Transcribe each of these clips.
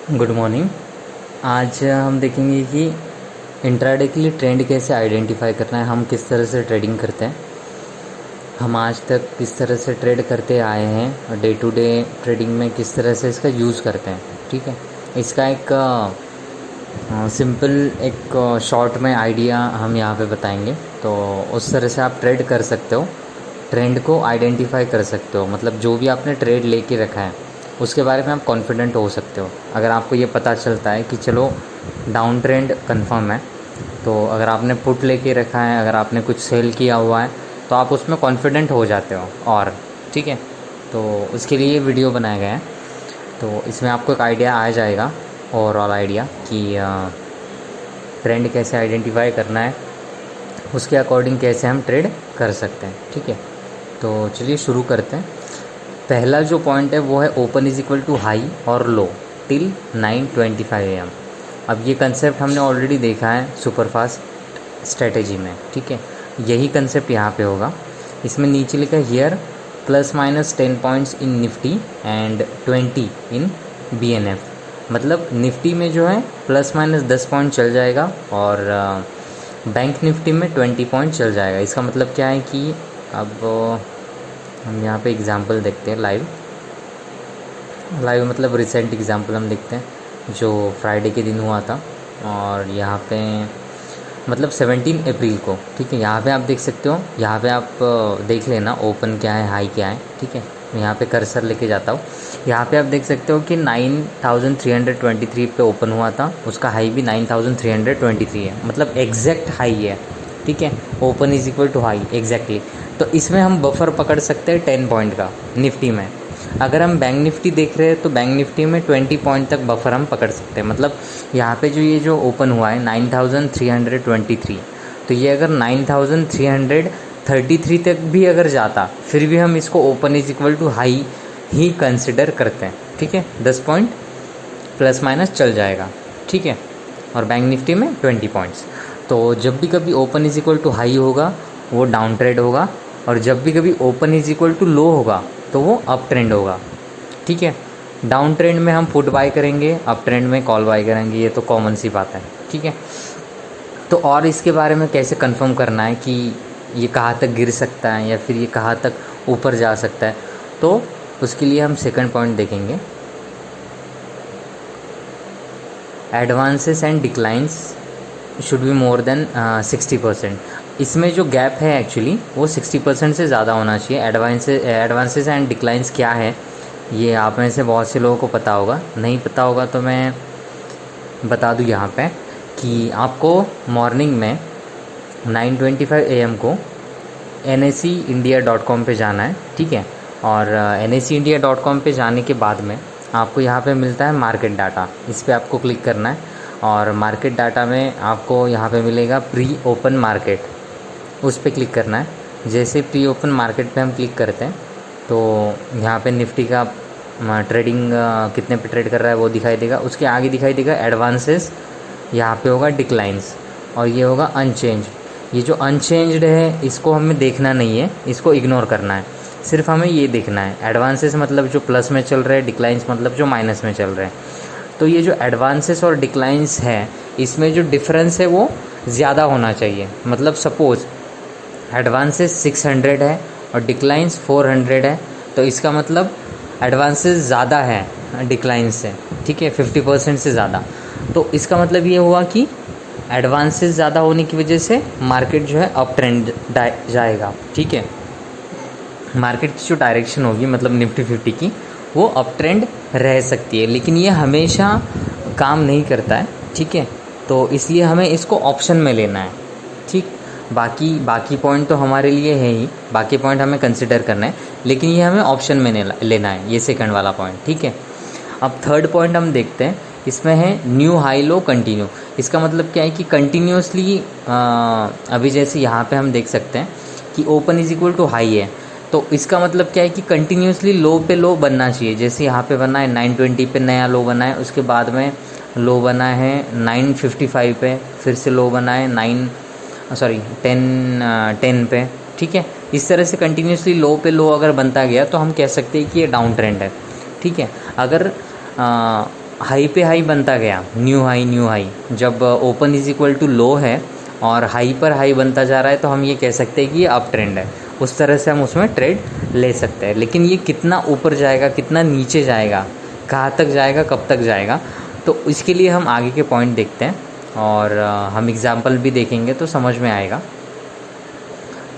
Good morning. आज हम देखेंगे कि इंट्राडे के लिए ट्रेंड कैसे आइडेंटिफाई करना है, हम किस तरह से ट्रेडिंग करते हैं, हम आज तक किस तरह से ट्रेड करते आए हैं और डे टू डे ट्रेडिंग में किस तरह से इसका यूज़ करते हैं। ठीक है, इसका एक सिंपल एक शॉर्ट में आइडिया हम यहाँ पे बताएंगे, तो उस तरह से आप ट्रेड कर सकते हो, ट्रेंड को आइडेंटिफाई कर सकते हो। मतलब जो भी आपने ट्रेड लेके रखा है उसके बारे में आप कॉन्फिडेंट हो सकते हो। अगर आपको ये पता चलता है कि चलो डाउन ट्रेंड कंफर्म है, तो अगर आपने पुट लेके रखा है, अगर आपने कुछ सेल किया हुआ है, तो आप उसमें कॉन्फिडेंट हो जाते हो। और ठीक है, तो उसके लिए वीडियो बनाया गया है, तो इसमें आपको एक आइडिया आ जाएगा, ओवरऑल आइडिया कि ट्रेंड कैसे आइडेंटिफाई करना है, उसके अकॉर्डिंग कैसे हम ट्रेड कर सकते हैं। ठीक है, तो चलिए शुरू करते हैं। पहला जो पॉइंट है वो है open is equal to high और लो टिल 9:25 AM। अब ये कंसेप्ट हमने ऑलरेडी देखा है सुपरफास्ट स्ट्रेटेजी में। ठीक है, यही कंसेप्ट यहाँ पे होगा। इसमें नीचे लिखा है here ±10 points in Nifty and 20 in BNF। मतलब निफ्टी में जो है ±10 पॉइंट चल जाएगा और बैंक निफ्टी में 20 पॉइंट चल जाएगा। इसका मतलब क्या है कि अब हम यहाँ पे एग्ज़ाम्पल देखते हैं लाइव मतलब रिसेंट एग्ज़ाम्पल हम देखते हैं जो फ्राइडे के दिन हुआ था, और यहाँ पे मतलब 17 अप्रैल को। ठीक है, यहाँ पे आप देख सकते हो, यहाँ पे आप देख लेना ओपन क्या है, हाई क्या है। ठीक है, मैं यहाँ पे कर्सर लेके जाता हूँ। यहाँ पे आप देख सकते हो कि 9323 पे ओपन हुआ था, उसका हाई भी 9323 है, मतलब एग्जैक्ट हाई है। ठीक है, open is equal to high exactly. तो इसमें हम बफर पकड़ सकते हैं 10 पॉइंट का निफ्टी में। अगर हम बैंक निफ्टी देख रहे हैं तो बैंक निफ्टी में 20 पॉइंट तक बफर हम पकड़ सकते हैं। मतलब यहाँ पे जो ये जो ओपन हुआ है 9323, तो ये अगर 9333 तक भी अगर जाता, फिर भी हम इसको open is equal to high ही कंसिडर करते हैं। ठीक है, 10 पॉइंट प्लस माइनस चल जाएगा। ठीक है, और बैंक निफ्टी में 20 पॉइंट्स। तो जब भी कभी open is equal to high होगा वो डाउन ट्रेड होगा, और जब भी कभी open is equal to low होगा तो वो अप ट्रेंड होगा। ठीक है, डाउन ट्रेंड में हम पुट बाय करेंगे, अप ट्रेंड में कॉल बाय करेंगे, ये तो कॉमन सी बात है। ठीक है, तो और इसके बारे में कैसे कंफर्म करना है कि ये कहाँ तक गिर सकता है या फिर ये कहाँ तक ऊपर जा सकता है, तो उसके लिए हम सेकंड पॉइंट देखेंगे, advances and declines should be more than 60%। इसमें जो गैप है एक्चुअली वो 60% से ज़्यादा होना चाहिए। एडवांसेस एंड डिक्लाइंस क्या है, ये आप में से बहुत से लोगों को पता होगा, नहीं पता होगा तो मैं बता दूं यहाँ पे कि आपको मॉर्निंग में 9:25 AM को NSEindia.com पे जाना है। ठीक है, और NSEindia.com पे जाने के बाद में आपको यहाँ पे मिलता है मार्केट डाटा, इस पर आपको क्लिक करना है, और मार्केट डाटा में आपको यहाँ पे मिलेगा प्री ओपन मार्केट, उस पर क्लिक करना है। जैसे प्री ओपन मार्केट पे हम क्लिक करते हैं तो यहाँ पे निफ्टी का ट्रेडिंग कितने पे ट्रेड कर रहा है वो दिखाई देगा। उसके आगे दिखाई देगा एडवांसेस, यहाँ पे होगा डिक्लाइंस, और ये होगा अनचेंज। ये जो अनचेंज्ड है इसको हमें देखना नहीं है, इसको इग्नोर करना है, सिर्फ हमें ये देखना है। एडवांसेस मतलब जो प्लस में चल रहे हैं, डिक्लाइंस मतलब जो माइनस में चल रहे हैं। तो ये जो एडवांसेस और डिक्लाइंस है इसमें जो डिफरेंस है वो ज़्यादा होना चाहिए। मतलब सपोज़ एडवांसेस 600 है और डिक्लाइंस 400 है, तो इसका मतलब एडवांसेस ज़्यादा है डिक्लाइंस से। ठीक है, 50% से ज़्यादा। तो इसका मतलब ये हुआ कि एडवांसेस ज़्यादा होने की वजह से मार्केट जो है अप ट्रेंड जाएगा। ठीक है, मार्केट की जो डायरेक्शन होगी मतलब निफ्टी 50 की, वो अप ट्रेंड रह सकती है, लेकिन ये हमेशा काम नहीं करता है। ठीक है, तो इसलिए हमें इसको ऑप्शन में लेना है। ठीक, बाकी पॉइंट तो हमारे लिए है ही, बाकी पॉइंट हमें कंसिडर करना है, लेकिन ये हमें ऑप्शन में लेना है, ये सेकंड वाला पॉइंट। ठीक है, अब थर्ड पॉइंट हम देखते हैं, इसमें है न्यू हाई लो कंटिन्यू। इसका मतलब क्या है कि कंटिन्यूसली अभी जैसे यहाँ पे हम देख सकते हैं कि open is equal to high है, तो इसका मतलब क्या है कि कंटिन्यूसली लो पे लो बनना चाहिए। जैसे यहाँ पे बना है 920 पे नया लो बना है, उसके बाद में लो बना है 955 पे, फिर से लो बना है 10 पे। ठीक है, इस तरह से कंटिन्यूसली लो पे लो अगर बनता गया तो हम कह सकते हैं कि ये डाउन ट्रेंड है। ठीक है, अगर हाई पे हाई बनता गया, न्यू हाई। जब open is equal to low है और हाई पर हाई बनता जा रहा है तो हम ये कह सकते हैं कि ये अप ट्रेंड है। उस तरह से हम उसमें ट्रेड ले सकते हैं। लेकिन ये कितना ऊपर जाएगा, कितना नीचे जाएगा, कहाँ तक जाएगा, कब तक जाएगा, तो इसके लिए हम आगे के पॉइंट देखते हैं और हम एग्जाम्पल भी देखेंगे तो समझ में आएगा।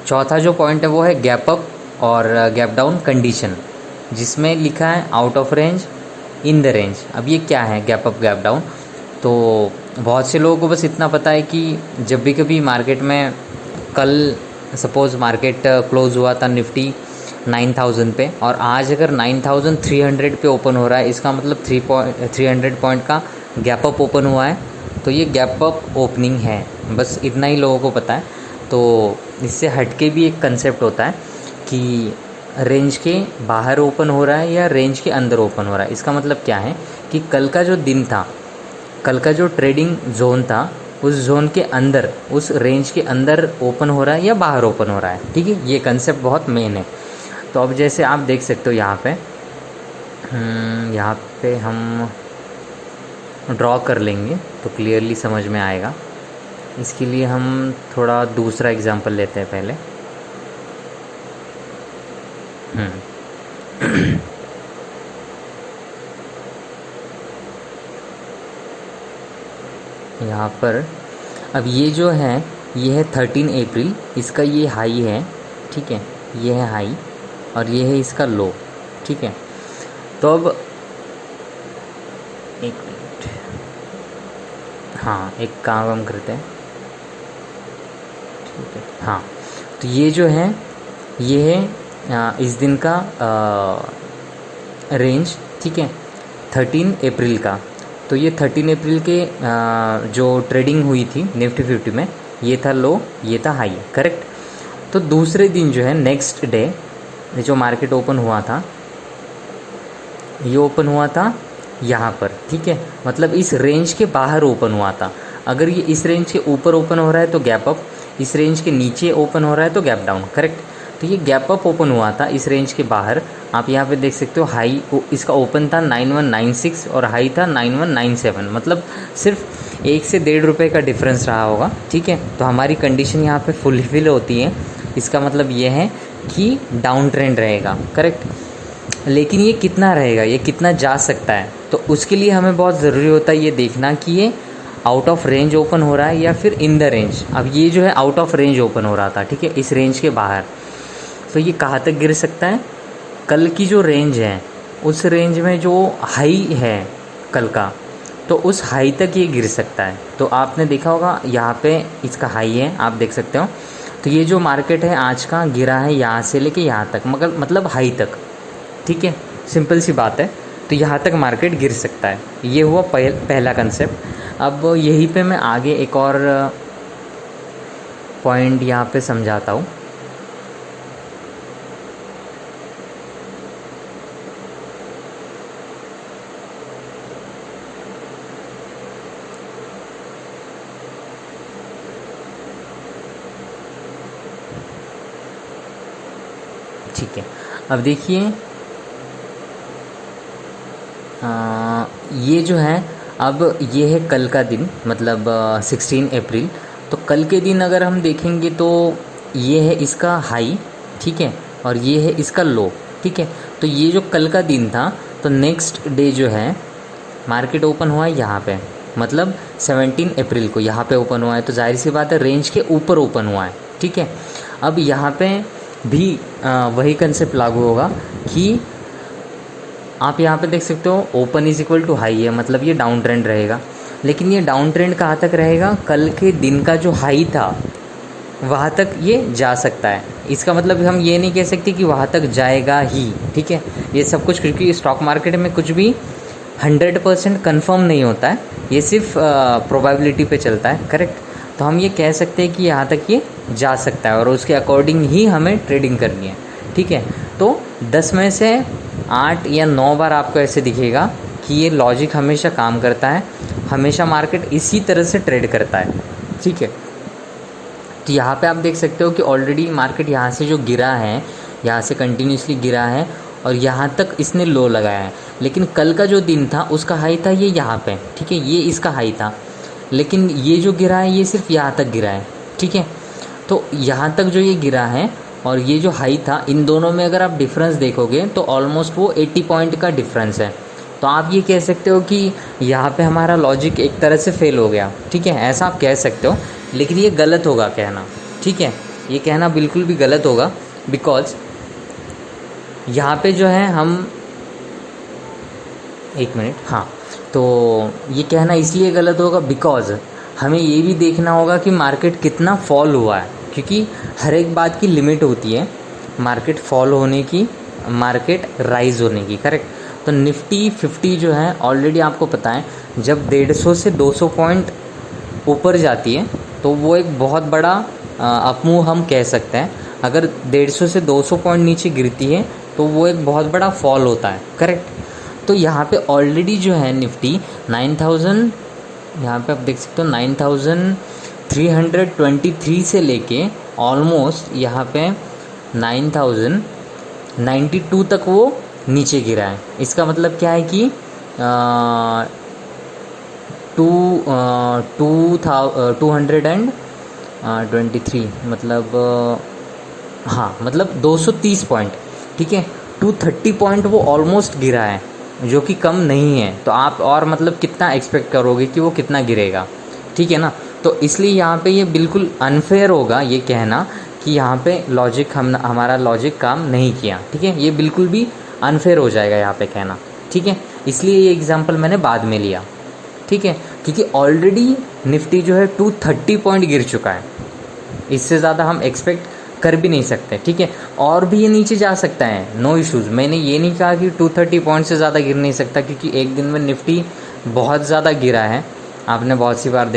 चौथा जो पॉइंट है वो है गैप अप और गैप डाउन कंडीशन, जिसमें लिखा है out of range, in the range. अब ये क्या है गैप अप गैप डाउन? तो बहुत से लोगों को बस इतना पता है कि जब भी कभी मार्केट में, कल सपोज़ मार्केट क्लोज़ हुआ था निफ्टी 9000 पे और आज अगर 9300 पे ओपन हो रहा है, इसका मतलब 300 पॉइंट का गैप अप ओपन हुआ है, तो ये गैप अप ओपनिंग है। बस इतना ही लोगों को पता है। तो इससे हटके भी एक कंसेप्ट होता है कि रेंज के बाहर ओपन हो रहा है या रेंज के अंदर ओपन हो रहा है। इसका मतलब क्या है कि कल का जो दिन था, कल का जो ट्रेडिंग जोन था, उस जोन के अंदर, उस रेंज के अंदर ओपन हो रहा है या बाहर ओपन हो रहा है। ठीक है, ये कंसेप्ट बहुत मेन है। तो अब जैसे आप देख सकते हो यहाँ पे हम ड्रॉ कर लेंगे तो क्लियरली समझ में आएगा। इसके लिए हम थोड़ा दूसरा एग्जांपल लेते हैं पहले। यहाँ पर अब ये जो है, ये है 13 अप्रैल, इसका ये हाई है। ठीक है, ये है हाई और ये है इसका लो। ठीक है, तो अब एक मिनट, हाँ एक काम हम करते हैं। ठीक है, हाँ तो ये जो है, ये है इस दिन का रेंज। ठीक है, 13 अप्रैल का। तो ये 13 अप्रैल के जो ट्रेडिंग हुई थी निफ्टी 50 में, ये था लो, ये था हाई, करेक्ट। तो दूसरे दिन जो है, नेक्स्ट डे, जो मार्केट ओपन हुआ था, ये ओपन हुआ था यहाँ पर। ठीक है, मतलब इस रेंज के बाहर ओपन हुआ था। अगर ये इस रेंज के ऊपर ओपन हो रहा है तो गैप अप, इस रेंज के नीचे ओपन हो रहा है तो गैप डाउन, करेक्ट। तो ये गैप अप ओपन हुआ था इस रेंज के बाहर। आप यहाँ पे देख सकते हो हाई इसका ओपन था 9196 और हाई था 9197, मतलब सिर्फ 1 से 1.5 रुपये का डिफरेंस रहा होगा। ठीक है, तो हमारी कंडीशन यहाँ पे फुलफिल होती है। इसका मतलब ये है कि डाउन ट्रेंड रहेगा, करेक्ट। लेकिन ये कितना रहेगा, ये कितना जा सकता है, तो उसके लिए हमें बहुत ज़रूरी होता है ये देखना कि ये आउट ऑफ रेंज ओपन हो रहा है या फिर इन द रेंज। अब ये जो है आउट ऑफ रेंज ओपन हो रहा था, ठीक है, इस रेंज के बाहर। तो ये कहाँ तक गिर सकता है? कल की जो रेंज है, उस रेंज में जो हाई है कल का, तो उस हाई तक ये गिर सकता है। तो आपने देखा होगा यहाँ पे इसका हाई है, आप देख सकते हो। तो ये जो मार्केट है आज का, गिरा है यहाँ से लेके यहाँ तक, मगर मतलब हाई तक। ठीक है, सिंपल सी बात है। तो यहाँ तक मार्केट गिर सकता है। ये हुआ पहला कंसेप्ट। अब यहीं पे मैं आगे एक और पॉइंट यहाँ पे समझाता हूँ। ठीक है, अब देखिए ये जो है, अब ये है कल का दिन, मतलब 16 अप्रैल। तो कल के दिन अगर हम देखेंगे तो ये है इसका हाई, ठीक है, और ये है इसका लो। ठीक है, तो ये जो कल का दिन था, तो नेक्स्ट डे जो है मार्केट ओपन हुआ है यहाँ पे, मतलब 17 अप्रैल को यहाँ पे ओपन हुआ है। तो जाहिर सी बात है रेंज के ऊपर ओपन हुआ है। ठीक है, अब यहाँ पे भी वही कंसेप्ट लागू होगा कि आप यहाँ पे देख सकते हो open is equal to high है, मतलब ये डाउन ट्रेंड रहेगा। लेकिन ये डाउन ट्रेंड कहाँ तक रहेगा? कल के दिन का जो हाई था वहाँ तक ये जा सकता है। इसका मतलब हम ये नहीं कह सकते कि वहाँ तक जाएगा ही। ठीक है, ये सब कुछ, क्योंकि स्टॉक मार्केट में कुछ भी 100% कन्फर्म नहीं होता है, ये सिर्फ प्रोबेबिलिटी पे चलता है, करेक्ट। तो हम ये कह सकते हैं कि यहाँ तक ये जा सकता है और उसके अकॉर्डिंग ही हमें ट्रेडिंग करनी है। ठीक है, तो 10 में से 8 या 9 बार आपको ऐसे दिखेगा कि ये लॉजिक हमेशा काम करता है, हमेशा मार्केट इसी तरह से ट्रेड करता है। ठीक है, तो यहाँ पे आप देख सकते हो कि ऑलरेडी मार्केट यहाँ से जो गिरा है, यहाँ से कंटिन्यूसली गिरा है और यहाँ तक इसने लो लगाया है। लेकिन कल का जो दिन था उसका हाई था ये यहाँ पे, ठीक है, ये इसका हाई था, लेकिन ये जो गिरा है ये सिर्फ यहाँ तक गिरा है, ठीक है। तो यहाँ तक जो ये गिरा है और ये जो हाई था, इन दोनों में अगर आप डिफरेंस देखोगे तो ऑलमोस्ट वो 80 पॉइंट का डिफरेंस है। तो आप ये कह सकते हो कि यहाँ पे हमारा लॉजिक एक तरह से फेल हो गया, ठीक है, ऐसा आप कह सकते हो। लेकिन ये गलत होगा कहना, ठीक है, ये कहना बिल्कुल भी गलत होगा। बिकॉज यहाँ पे जो है हम, एक मिनट, हाँ, तो ये कहना इसलिए गलत होगा बिकॉज हमें ये भी देखना होगा कि मार्केट कितना फॉल हुआ है, क्योंकि हर एक बात की लिमिट होती है, मार्केट फॉल होने की, मार्केट राइज होने की, करेक्ट। तो निफ्टी 50 जो है ऑलरेडी आपको पता है, जब 150 से 200 पॉइंट ऊपर जाती है तो वो एक बहुत बड़ा अपमूव हम कह सकते हैं। अगर 150 से 200 पॉइंट नीचे गिरती है तो वो एक बहुत बड़ा फॉल होता है, करेक्ट। तो यहाँ पे ऑलरेडी जो है निफ्टी 9000, यहाँ पे आप देख सकते हो 9323 से लेके ऑलमोस्ट यहाँ पे 9092 तक वो नीचे गिरा है। इसका मतलब क्या है कि 223 मतलब हाँ, मतलब 230 पॉइंट, ठीक है, 230 पॉइंट वो ऑलमोस्ट गिरा है, जो कि कम नहीं है। तो आप और मतलब कितना एक्सपेक्ट करोगे कि वो कितना गिरेगा, ठीक है ना। तो इसलिए यहाँ पे ये बिल्कुल अनफेयर होगा ये कहना कि यहाँ पे लॉजिक हमारा लॉजिक काम नहीं किया, ठीक है, ये बिल्कुल भी अनफेयर हो जाएगा यहाँ पे कहना, ठीक है। इसलिए ये एग्जांपल मैंने बाद में लिया, ठीक है, क्योंकि ऑलरेडी निफ्टी जो है 230 पॉइंट गिर चुका है, इससे ज़्यादा हम एक्सपेक्ट कर भी नहीं सकते, ठीक है। और भी ये नीचे जा सकता है, नो इश्यूज़। मैंने ये नहीं कहा कि 230 पॉइंट से ज़्यादा गिर नहीं सकता, क्योंकि एक दिन में निफ्टी बहुत ज़्यादा गिरा है। आपने बहुत सी बार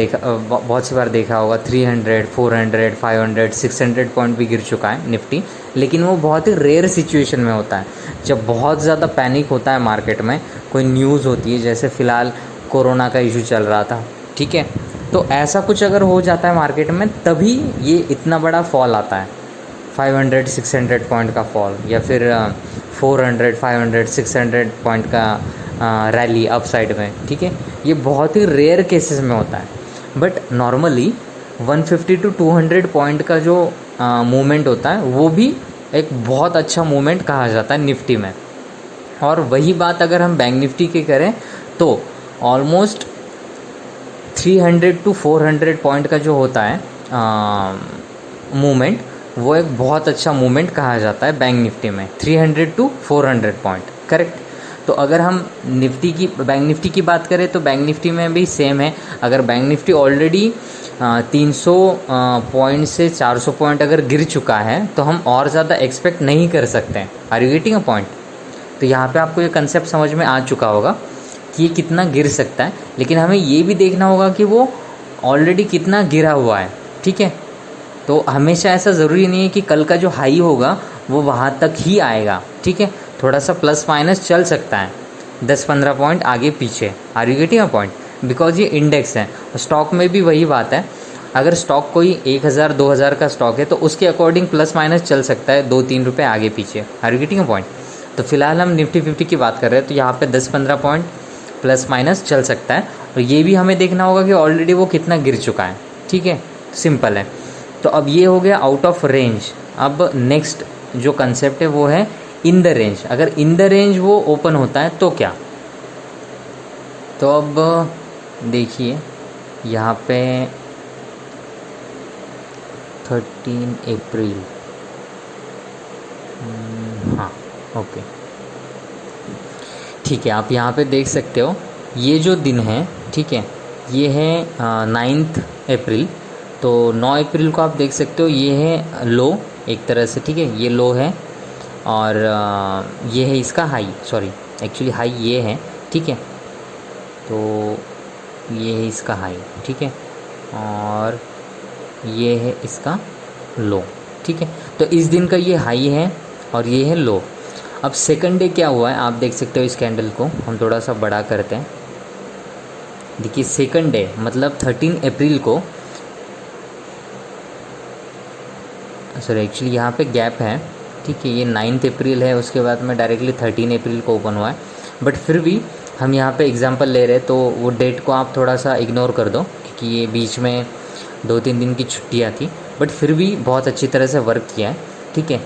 देखा होगा 300, 400, 500, 600 पॉइंट भी गिर चुका है निफ्टी। लेकिन वो बहुत ही रेयर सिचुएशन में होता है, जब बहुत ज़्यादा पैनिक होता है मार्केट में, कोई न्यूज़ होती है, जैसे फ़िलहाल कोरोना का इशू चल रहा था, ठीक है। तो ऐसा कुछ अगर हो जाता है मार्केट में, तभी ये इतना बड़ा फॉल आता है, 500-600 पॉइंट का फॉल, या फिर 400-500-600 पॉइंट का रैली अपसाइड में, ठीक है। ये बहुत ही रेयर केसेस में होता है, बट नॉर्मली 150 to 200 पॉइंट का जो मूवमेंट होता है वो भी एक बहुत अच्छा मूवमेंट कहा जाता है निफ्टी में। और वही बात अगर हम बैंक निफ्टी की करें तो ऑलमोस्ट 300 to 400 पॉइंट का जो होता है मूवमेंट, वो एक बहुत अच्छा मूवमेंट कहा जाता है बैंक निफ्टी में, 300 to 400 पॉइंट, करेक्ट। तो अगर हम बैंक निफ्टी की बात करें तो बैंक निफ्टी में भी सेम है। अगर बैंक निफ्टी ऑलरेडी 300 पॉइंट से 400 पॉइंट अगर गिर चुका है तो हम और ज़्यादा एक्सपेक्ट नहीं कर सकते हैं। Are you getting a point? तो यहाँ पे आपको ये कंसेप्ट समझ में आ चुका होगा कि ये कितना गिर सकता है, लेकिन हमें ये भी देखना होगा कि वो ऑलरेडी कितना गिरा हुआ है, ठीक है। तो हमेशा ऐसा ज़रूरी नहीं है कि कल का जो हाई होगा वो वहाँ तक ही आएगा, ठीक है। थोड़ा सा प्लस माइनस चल सकता है, 10-15 पॉइंट आगे पीछे। Are you getting a point? Because ये इंडेक्स है। स्टॉक में भी वही बात है, अगर स्टॉक कोई 1000-2000 का स्टॉक है तो उसके अकॉर्डिंग प्लस माइनस चल सकता है 2-3 रुपये आगे पीछे। Are you getting a point? तो फिलहाल हम निफ्टी 50 की बात कर रहे हैं, तो यहाँ पे 10-15 पॉइंट प्लस माइनस चल सकता है। और ये भी हमें देखना होगा कि ऑलरेडी वो कितना गिर चुका है, ठीक है, सिंपल है। तो अब ये हो गया आउट ऑफ रेंज। अब नेक्स्ट जो कंसेप्ट है वो है इन द रेंज। अगर इन द रेंज वो ओपन होता है तो क्या? तो अब देखिए यहाँ पे 13 अप्रैल, हाँ ओके ठीक है, आप यहाँ पे देख सकते हो ये जो दिन है, ठीक है, ये है 9 अप्रैल। तो 9 अप्रैल को आप देख सकते हो ये है लो एक तरह से, ठीक है, ये लो है और ये है इसका हाई, सॉरी एक्चुअली हाई ये है, ठीक है। तो ये है इसका हाई, ठीक है, और ये है इसका लो, ठीक है। तो इस दिन का ये हाई है और ये है लो। अब सेकंड डे क्या हुआ है आप देख सकते हो, इस कैंडल को हम थोड़ा सा बड़ा करते हैं। देखिए सेकंड डे मतलब 13 अप्रैल को, सॉरी एक्चुअली यहाँ पे गैप है, ठीक है, ये 9 अप्रैल है, उसके बाद में डायरेक्टली 13 अप्रैल को ओपन हुआ है। बट फिर भी हम यहाँ पे एग्जांपल ले रहे हैं, तो वो डेट को आप थोड़ा सा इग्नोर कर दो, क्योंकि ये बीच में 2-3 दिन की छुट्टियाँ थी। बट फिर भी बहुत अच्छी तरह से वर्क किया है, ठीक है।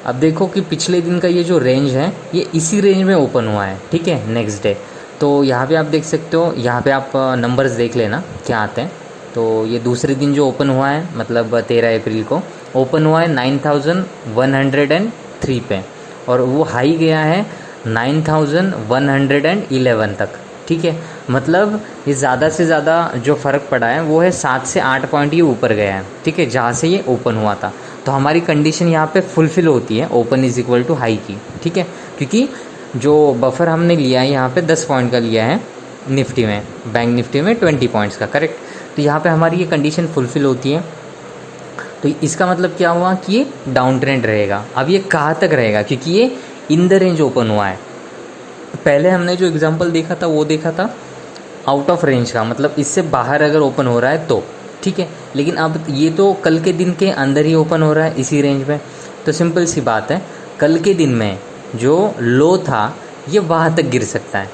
अब देखो कि पिछले दिन का ये जो रेंज है, ये इसी रेंज में ओपन हुआ है, ठीक है, नेक्स्ट डे। तो यहाँ पे आप देख सकते हो, यहाँ पे आप नंबर्स देख लेना क्या आते हैं। तो ये दूसरे दिन जो ओपन हुआ है, मतलब 13 अप्रैल को ओपन हुआ है 9103 पे, और वो हाई गया है 9111 तक, ठीक है। मतलब ये ज़्यादा से ज़्यादा जो फ़र्क पड़ा है वो है 7 से 8 पॉइंट ये ऊपर गया है, ठीक है, जहाँ से ये ओपन हुआ था। तो हमारी कंडीशन यहाँ पे फुलफ़िल होती है open is equal to high की, ठीक है, क्योंकि जो बफर हमने लिया है यहाँ पे 10 पॉइंट का लिया है निफ्टी में, बैंक निफ्टी में 20 पॉइंट्स का, करेक्ट। तो यहाँ पे हमारी ये कंडीशन फुलफ़िल होती है। तो इसका मतलब क्या हुआ कि ये डाउन ट्रेंड रहेगा। अब ये कहाँ तक रहेगा, क्योंकि ये इन द रेंज ओपन हुआ है। पहले हमने जो एग्जांपल देखा था वो देखा था आउट ऑफ रेंज का, मतलब इससे बाहर अगर ओपन हो रहा है तो, ठीक है। लेकिन अब ये तो कल के दिन के अंदर ही ओपन हो रहा है इसी रेंज में। तो सिंपल सी बात है, कल के दिन में जो लो था ये वहाँ तक गिर सकता है,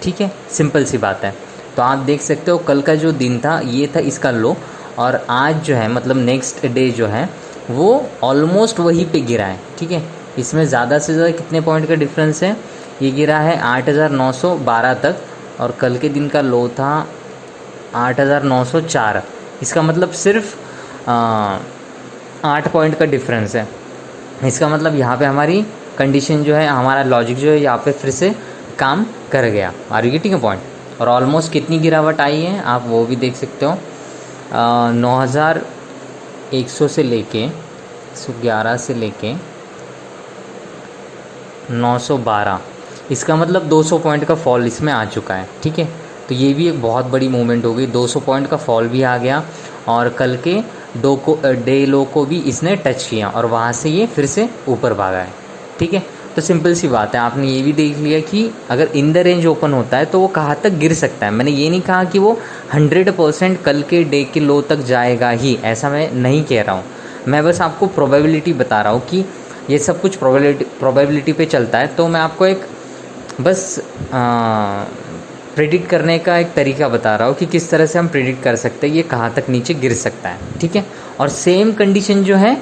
ठीक है, सिंपल सी बात है। तो आप देख सकते हो कल का जो दिन था ये था इसका लो, और आज जो है मतलब नेक्स्ट डे जो है वो ऑलमोस्ट वहीं पे गिरा है, ठीक है। इसमें ज़्यादा से ज़्यादा कितने पॉइंट का डिफरेंस है, ये गिरा है 8912 तक, और कल के दिन का लो था 8904। इसका मतलब सिर्फ 8 पॉइंट का डिफरेंस है। इसका मतलब यहाँ पे हमारी कंडीशन जो है, हमारा लॉजिक जो है यहाँ पे फिर से काम कर गया। Are you getting a point. और ऑलमोस्ट कितनी गिरावट आई है आप वो भी देख सकते हो, 9100 से लेके 111 से लेके 912। इसका मतलब 200 पॉइंट का फॉल इसमें आ चुका है, ठीक है। तो ये भी एक बहुत बड़ी मूवमेंट हो गई, 200 पॉइंट का फॉल भी आ गया, और कल के डे लो को भी इसने टच किया, और वहाँ से ये फिर से ऊपर भागा है, ठीक है। तो सिंपल सी बात है, आपने ये भी देख लिया कि अगर इन द रेंज ओपन होता है तो वो कहाँ तक गिर सकता है। मैंने ये नहीं कहा कि वो 100% कल के डे के लो तक जाएगा ही, ऐसा मैं नहीं कह रहा हूँ। मैं बस आपको प्रोबेबिलिटी बता रहा हूँ कि ये सब कुछ प्रोबेबिलिटी पे चलता है। तो मैं आपको एक बस प्रेडिक्ट करने का एक तरीका बता रहा हूँ कि किस तरह से हम प्रेडिक्ट कर सकते हैं ये कहाँ तक नीचे गिर सकता है, ठीक है। और सेम कंडीशन जो है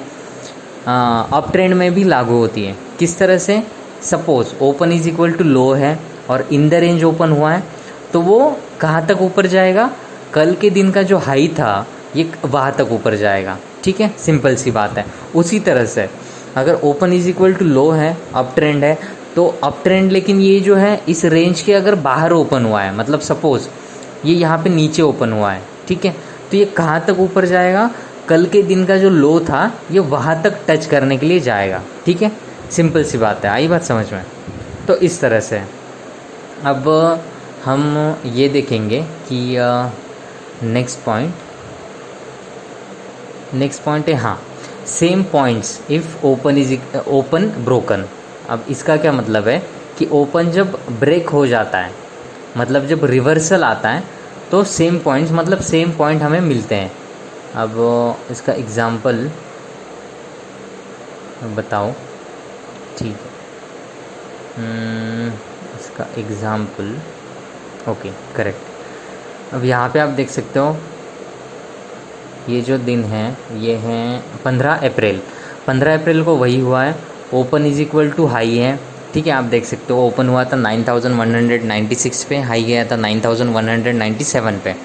अप ट्रेंड में भी लागू होती है। किस तरह से, suppose open is equal to low है और इन द रेंज ओपन हुआ है, तो वो कहाँ तक ऊपर जाएगा, कल के दिन का जो हाई था ये वहाँ तक ऊपर जाएगा, ठीक है, सिंपल सी बात है। उसी तरह से अगर open is equal to low है, अप ट्रेंड है, तो अप ट्रेंड लेकिन ये जो है इस रेंज के अगर बाहर ओपन हुआ है, मतलब सपोज ये यहाँ पे नीचे ओपन हुआ है, ठीक है, तो ये कहाँ तक ऊपर जाएगा, कल के दिन का जो लो था ये वहाँ तक टच करने के लिए जाएगा, ठीक है, सिंपल सी बात है। आई बात समझ में। तो इस तरह से अब हम ये देखेंगे कि नेक्स्ट पॉइंट है, हाँ, same points if open broken. अब इसका क्या मतलब है कि ओपन जब ब्रेक हो जाता है, मतलब जब रिवर्सल आता है, तो सेम पॉइंट्स मतलब सेम पॉइंट हमें मिलते हैं। अब इसका एग्ज़ाम्पल बताओ, ठीक है, इसका एग्ज़ाम्पल, ओके, करेक्ट। अब यहाँ पे आप देख सकते हो ये जो दिन है ये है 15 अप्रैल। 15 अप्रैल को वही हुआ है, open is equal to high है, ठीक है। आप देख सकते हो ओपन हुआ था 9196 पे, हाई गया था 9197 पे,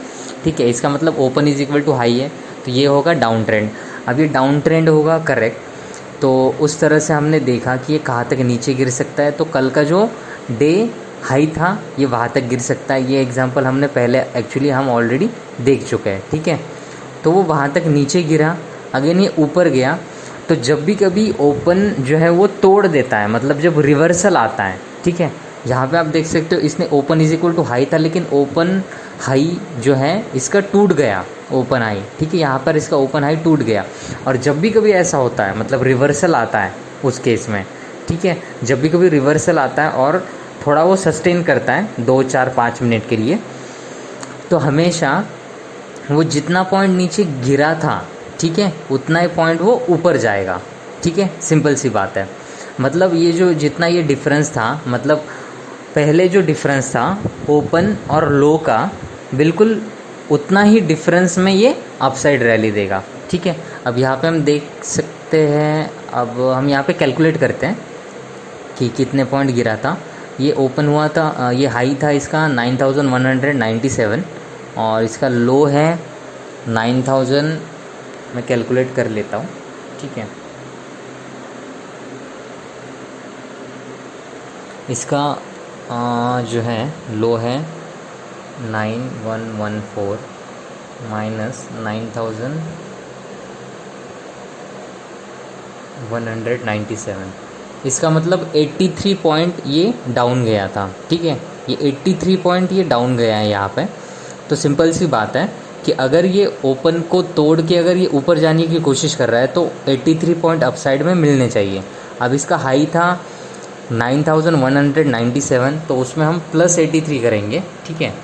ठीक है। इसका मतलब open is equal to high है, तो ये होगा डाउन ट्रेंड। अब ये डाउन ट्रेंड होगा, करेक्ट। तो उस तरह से हमने देखा कि ये कहाँ तक नीचे गिर सकता है, तो कल का जो डे हाई था ये वहाँ तक गिर सकता है। ये एग्जांपल हमने पहले एक्चुअली हम ऑलरेडी देख चुके हैं, ठीक है। तो वो वहाँ तक नीचे गिरा, अगेन ये ऊपर गया। तो जब भी कभी ओपन जो है वो तोड़ देता है, मतलब जब रिवर्सल आता है, ठीक है, यहाँ पे आप देख सकते हो इसने open is equal to high था, लेकिन ओपन हाई जो है इसका टूट गया, ओपन हाई, ठीक है, यहाँ पर इसका ओपन हाई टूट गया। और जब भी कभी ऐसा होता है, मतलब रिवर्सल आता है उस केस में, ठीक है, जब भी कभी रिवर्सल आता है और थोड़ा वो सस्टेन करता है 2, 4, 5 मिनट के लिए, तो हमेशा वो जितना पॉइंट नीचे गिरा था, ठीक है, उतना ही पॉइंट वो ऊपर जाएगा, ठीक है, सिंपल सी बात है। मतलब ये जो जितना ये डिफरेंस था, मतलब पहले जो डिफरेंस था ओपन और लो का, बिल्कुल उतना ही डिफरेंस में ये अपसाइड रैली देगा। ठीक है, अब यहाँ पे हम देख सकते हैं, अब हम यहाँ पे कैलकुलेट करते हैं कि कितने पॉइंट गिरा था। ये ओपन हुआ था, ये हाई था इसका 9197 और इसका लो है 9000। मैं कैलकुलेट कर लेता हूँ। ठीक है, इसका जो है लो है 9114 माइनस 9197, इसका मतलब 83 पॉइंट ये डाउन गया था। ठीक है, ये 83 पॉइंट ये डाउन गया है यहाँ पे। तो सिंपल सी बात है कि अगर ये ओपन को तोड़ के अगर ये ऊपर जाने की कोशिश कर रहा है तो 83 पॉइंट अपसाइड में मिलने चाहिए। अब इसका हाई था 9197, तो उसमें हम प्लस 83 करेंगे। ठीक है,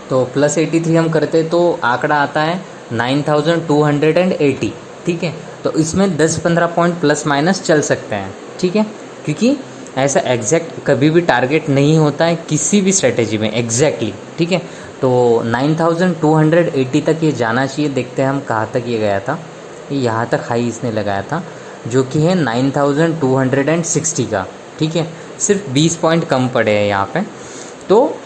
तो प्लस 83 हम करते तो आंकड़ा आता है 9280। ठीक है, तो इसमें 10-15 पॉइंट प्लस माइनस चल सकते हैं। ठीक है, क्योंकि ऐसा एग्जैक्ट कभी भी टारगेट नहीं होता है किसी भी स्ट्रेटेजी में एग्जैक्टली। ठीक है, तो 9280 तक ये जाना चाहिए। देखते हैं हम कहाँ तक ये गया था। ये यहाँ तक हाई इसने लगाया था जो कि है 9260 का। ठीक है, सिर्फ 20 पॉइंट कम पड़े हैं यहाँ पे। तो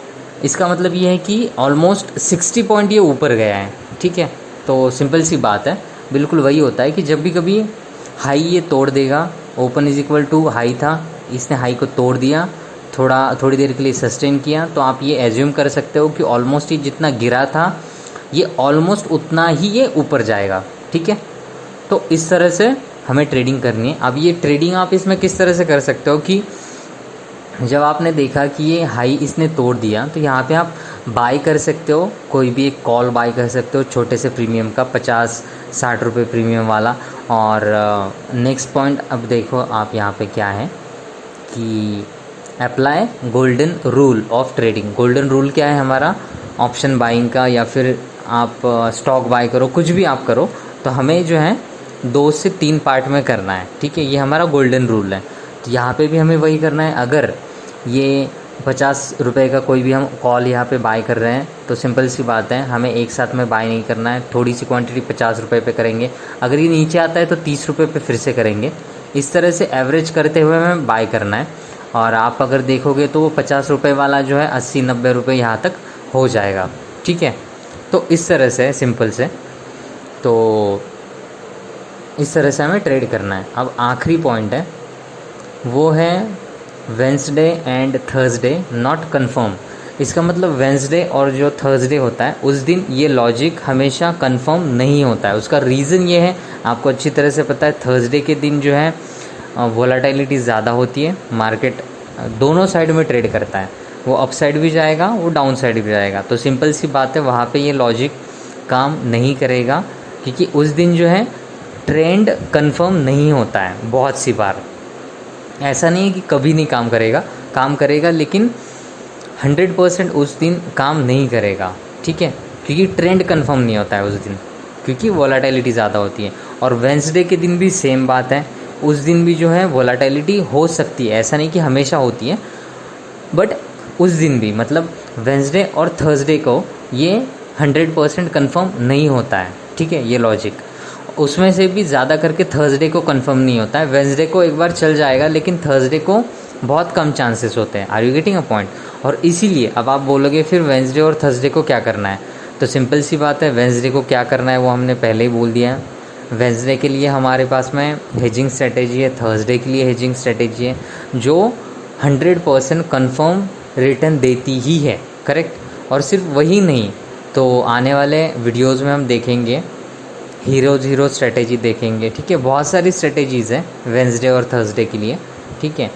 इसका मतलब ये है कि ऑलमोस्ट 60 पॉइंट ये ऊपर गया है। ठीक है, तो सिंपल सी बात है, बिल्कुल वही होता है कि जब भी कभी हाई ये तोड़ देगा, open is equal to high था, इसने हाई को तोड़ दिया, थोड़ी देर के लिए सस्टेन किया, तो आप ये एज्यूम कर सकते हो कि ऑलमोस्ट ये जितना गिरा था ये ऑलमोस्ट उतना ही ये ऊपर जाएगा। ठीक है, तो इस तरह से हमें ट्रेडिंग करनी है। अब ये ट्रेडिंग आप इसमें किस तरह से कर सकते हो कि जब आपने देखा कि ये हाई इसने तोड़ दिया तो यहाँ पे आप बाय कर सकते हो, कोई भी एक कॉल बाय कर सकते हो छोटे से प्रीमियम का 50-60 रुपये प्रीमियम वाला। और नेक्स्ट पॉइंट अब देखो आप यहाँ पे क्या है कि apply golden rule of trading. Golden rule क्या है हमारा, ऑप्शन बाइंग का, या फिर आप स्टॉक बाय करो, कुछ भी आप करो, तो हमें जो है 2 से 3 पार्ट में करना है। ठीक है, ये हमारा गोल्डन रूल है। तो यहाँ पे भी हमें वही करना है। अगर ये 50 रुपये का कोई भी हम कॉल यहाँ पे बाय कर रहे हैं तो सिंपल सी बात है, हमें एक साथ में बाय नहीं करना है, थोड़ी सी क्वांटिटी 50 रुपये पे करेंगे। अगर ये नीचे आता है तो 30 रुपये पे फिर से करेंगे। इस तरह से एवरेज करते हुए हमें बाय करना है। और आप अगर देखोगे तो वो 50 रुपये वाला जो है 80-90 रुपये यहाँ तक हो जाएगा। ठीक है, तो इस तरह से सिंपल से, तो इस तरह से हमें ट्रेड करना है। अब आखिरी पॉइंट है, वो है Wednesday and Thursday not confirm. इसका मतलब वेंसडे और जो थर्सडे होता है उस दिन ये लॉजिक हमेशा कंफर्म नहीं होता है। उसका रीज़न ये है, आपको अच्छी तरह से पता है, थर्सडे के दिन जो है वोलेटिलिटी ज़्यादा होती है, मार्केट दोनों साइड में ट्रेड करता है, वो अप साइड भी जाएगा, वो डाउन साइड भी जाएगा। तो सिंपल सी बात है, वहाँ पे ये लॉजिक काम नहीं करेगा, क्योंकि उस दिन जो है ट्रेंड कंफर्म नहीं होता है। बहुत सी बार ऐसा नहीं है कि कभी नहीं काम करेगा, काम करेगा, लेकिन 100% उस दिन काम नहीं करेगा। ठीक है, क्योंकि ट्रेंड कंफर्म नहीं होता है उस दिन, क्योंकि वोलेटिलिटी ज़्यादा होती है। और वेंसडे के दिन भी सेम बात है, उस दिन भी जो है वोलेटिलिटी हो सकती है, ऐसा नहीं कि हमेशा होती है, बट उस दिन भी, मतलब वेंसडे और थर्सडे को ये 100% कंफर्म नहीं होता है। ठीक है, ये लॉजिक, उसमें से भी ज़्यादा करके थर्सडे को कंफर्म नहीं होता है। वेंसडे को एक बार चल जाएगा, लेकिन थर्सडे को बहुत कम चांसेस होते हैं। Are you getting a point? और इसीलिए अब आप बोलोगे फिर वेंसडे और थर्सडे को क्या करना है, तो सिंपल सी बात है, वेंसडे को क्या करना है वो हमने पहले ही बोल दिया है। वेंसडे के लिए हमारे पास में हेजिंग स्ट्रेटेजी है, थर्सडे के लिए हेजिंग स्ट्रेटेजी है, जो 100% कन्फर्म रिटर्न देती ही है। करेक्ट, और सिर्फ वही नहीं, तो आने वाले वीडियोज़ में हम देखेंगे हीरो स्ट्रेटेजी देखेंगे। ठीक है, बहुत सारी स्ट्रेटेजीज़ हैं वेंसडे और थर्सडे के लिए। ठीक है,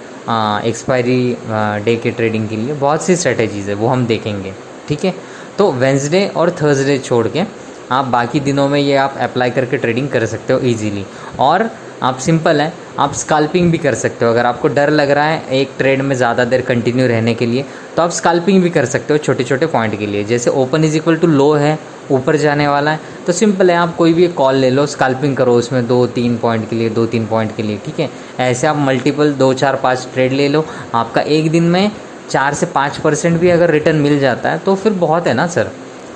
एक्सपायरी डे के ट्रेडिंग के लिए बहुत सी स्ट्रेटेजीज़ है, वो हम देखेंगे। ठीक है, तो वेंसडे और थर्सडे छोड़ के आप बाकी दिनों में ये आप अप्लाई करके ट्रेडिंग कर सकते हो ईजीली। और आप सिंपल है, आप स्कैल्पिंग भी कर सकते हो। अगर आपको डर लग रहा है एक ट्रेड में ज़्यादा देर कंटिन्यू रहने के लिए, तो आप स्कैल्पिंग भी कर सकते हो छोटे छोटे पॉइंट के लिए। जैसे open is equal to low है, ऊपर जाने वाला है, तो सिंपल है, आप कोई भी एक कॉल ले लो, स्कैल्पिंग करो उसमें 2-3 पॉइंट के लिए, 2-3 पॉइंट के लिए, ठीक है। ऐसे आप मल्टीपल 2-4-5 ट्रेड ले लो, आपका एक दिन में 4 से 5% भी अगर रिटर्न मिल जाता है तो फिर बहुत है ना सर,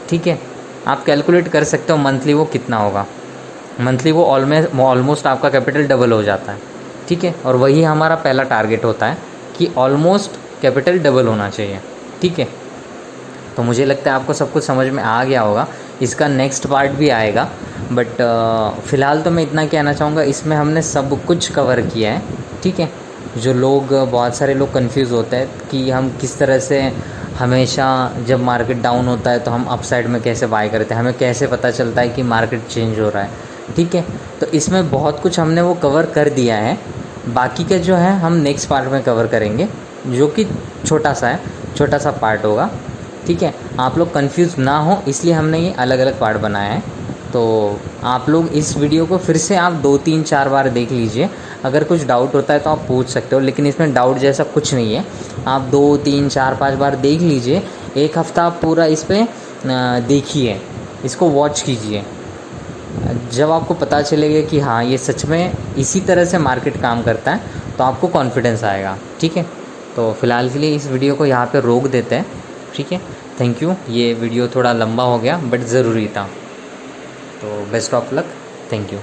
ठीक है। आप कैलकुलेट कर सकते हो मंथली वो कितना होगा। मंथली वो ऑलमोस्ट आपका कैपिटल डबल हो जाता है, ठीक है। और वही हमारा पहला टारगेट होता है कि ऑलमोस्ट कैपिटल डबल होना चाहिए, ठीक है। तो मुझे लगता है आपको सब कुछ समझ में आ गया होगा। इसका नेक्स्ट पार्ट भी आएगा, बट फ़िलहाल तो मैं इतना कहना चाहूँगा, इसमें हमने सब कुछ कवर किया है, ठीक है। जो लोग, बहुत सारे लोग कंफ्यूज होते हैं कि हम किस तरह से हमेशा जब मार्केट डाउन होता है तो हम अप साइड में कैसे बाय करते हैं, हमें कैसे पता चलता है कि मार्केट चेंज हो रहा है, ठीक है। तो इसमें बहुत कुछ हमने वो कवर कर दिया है। बाकी का जो है हम नेक्स्ट पार्ट में कवर करेंगे, जो कि छोटा सा पार्ट होगा, ठीक है। आप लोग कंफ्यूज ना हो इसलिए हमने ये अलग अलग पार्ट बनाया है। तो आप लोग इस वीडियो को फिर से आप 2-3-4 बार देख लीजिए। अगर कुछ डाउट होता है तो आप पूछ सकते हो, लेकिन इसमें डाउट जैसा कुछ नहीं है। आप 2-3-4-5 बार देख लीजिए, एक हफ़्ता आप पूरा इस पर देखिए, इसको वॉच कीजिए। जब आपको पता चलेगा कि हाँ ये सच में इसी तरह से मार्केट काम करता है, तो आपको कॉन्फिडेंस आएगा, ठीक है। तो फ़िलहाल के लिए इस वीडियो को यहाँ पे रोक देते हैं, ठीक है। Thank you. ये वीडियो थोड़ा लंबा हो गया बट ज़रूरी था। तो best of luck, thank you.